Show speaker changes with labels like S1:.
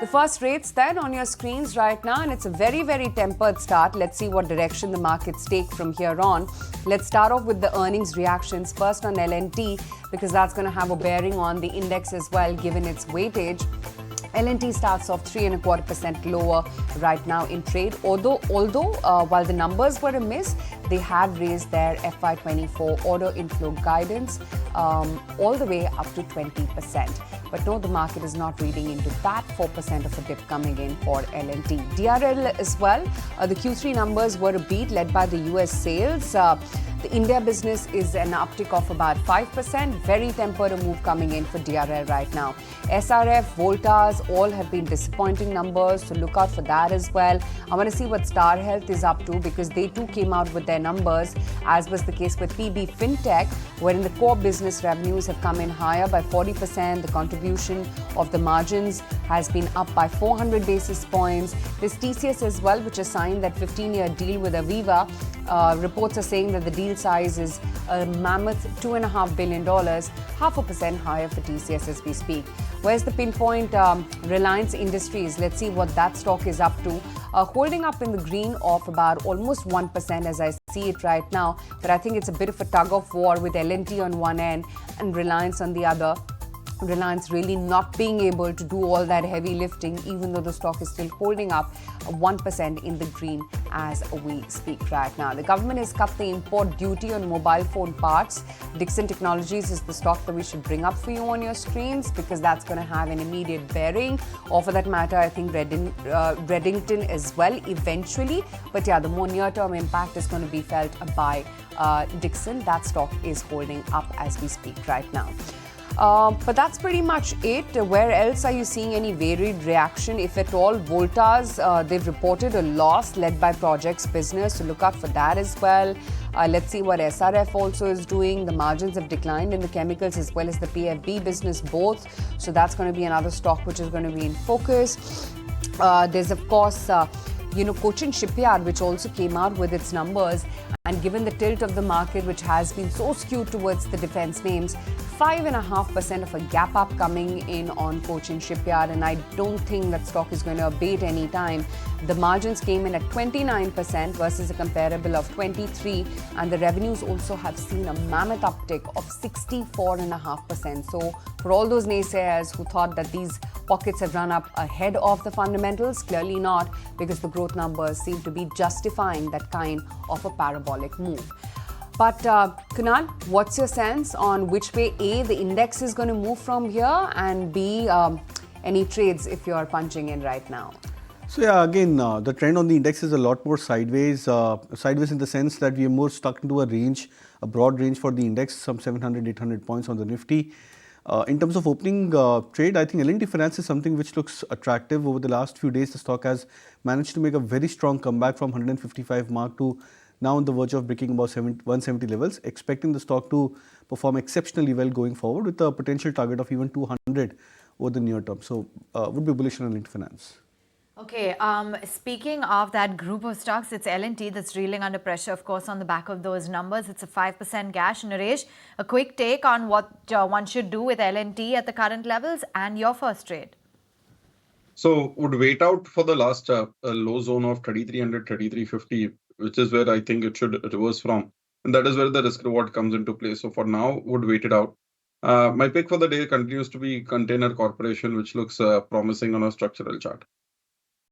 S1: The first rates then on your screens right now, and it's a very, very tempered start. Let's see what direction the markets take from here on. Let's start off with the earnings reactions. First on L&T, because that's going to have a bearing on the index as well, given its weightage. L&T starts off 3.25% lower right now in trade. Although while the numbers were a miss, they have raised their FY24 order inflow guidance all the way up to 20%. But no, the market is not reading into that 4% of a dip coming in for L&T. DRL as well. The Q3 numbers were a beat led by the US sales. The India business is an uptick of about 5%. Very tempered a move coming in for DRL right now. SRF, Voltas, all have been disappointing numbers, so look out for that as well. I want to see what Star Health is up to because they too came out with their numbers, as was the case with PB Fintech, wherein the core business revenues have come in higher by 40%. The contribution of the margins has been up by 400 basis points. There's TCS as well, which has signed that 15-year deal with Aviva. Reports are saying that the deal size is a mammoth $2.5 billion, 0.5% higher for TCS as we speak. Where's the pinpoint? Reliance Industries. Let's see what that stock is up to. Holding up in the green of about almost 1% as I see it right now. But I think it's a bit of a tug of war with L&T on one end and Reliance on the other. Reliance really not being able to do all that heavy lifting, even though the stock is still holding up 1% in the green as we speak right now. The government has cut the import duty on mobile phone parts. Dixon Technologies is the stock that we should bring up for you on your screens because that's going to have an immediate bearing. Or for that matter, I think Reddington as well eventually. But yeah, the more near-term impact is going to be felt by Dixon. That stock is holding up as we speak right now. But that's pretty much it. Where else are you seeing any varied reaction, if at all? Voltas, they've reported a loss led by projects business, so look out for that as well. Let's see what SRF also is doing. The margins have declined in the chemicals as well as the PFB business both. So that's going to be another stock which is going to be in focus. There's, of course, Cochin Shipyard, which also came out with its numbers. And given the tilt of the market, which has been so skewed towards the defense names, 5.5% of a gap up coming in on Cochin Shipyard, and I don't think that stock is going to abate anytime. The margins came in at 29% versus a comparable of 23%, and the revenues also have seen a mammoth uptick of 64.5%. So for all those naysayers who thought that these pockets have run up ahead of the fundamentals, clearly not, because the growth numbers seem to be justifying that kind of a parabolic move. But Kunal, what's your sense on which way A, the index is going to move from here, and B, any trades if you're punching in right now?
S2: So yeah, again, the trend on the index is a lot more sideways. Sideways in the sense that we are more stuck into a range, a broad range for the index, some 700, 800 points on the Nifty. In terms of opening trade, I think L&T Finance is something which looks attractive. Over the last few days, the stock has managed to make a very strong comeback from 155 mark to now on the verge of breaking about 170 levels, expecting the stock to perform exceptionally well going forward with a potential target of even 200 over the near term. So would be bullish on L&T Finance.
S3: Okay, speaking of that group of stocks, it's L&T that's reeling under pressure, of course, on the back of those numbers. It's a 5% gash. Naresh, a quick take on what one should do with L&T at the current levels and your first trade.
S4: So would wait out for the last low zone of 3300, 3350, which is where I think it should reverse from. And that is where the risk reward comes into play. So for now, would wait it out. My pick for the day continues to be Container Corporation, which looks promising on a structural chart.